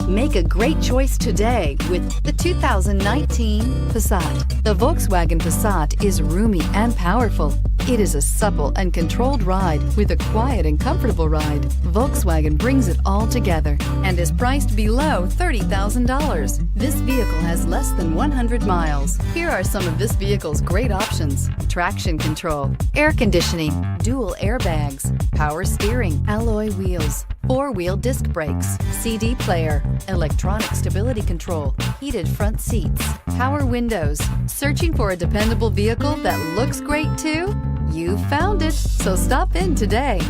Make a great choice today with the 2019 Passat. The Volkswagen Passat is roomy and powerful. It is a supple and controlled ride with a quiet and comfortable ride. Volkswagen brings it all together and is priced below $30,000. This vehicle has less than 100 miles. Here are some of this vehicle's great options: traction control, air conditioning, dual airbags, power steering, alloy wheels, four-wheel disc brakes, CD player, electronic stability control, heated front seats, power windows. Searching for a dependable vehicle that looks great too? You found it, so stop in today.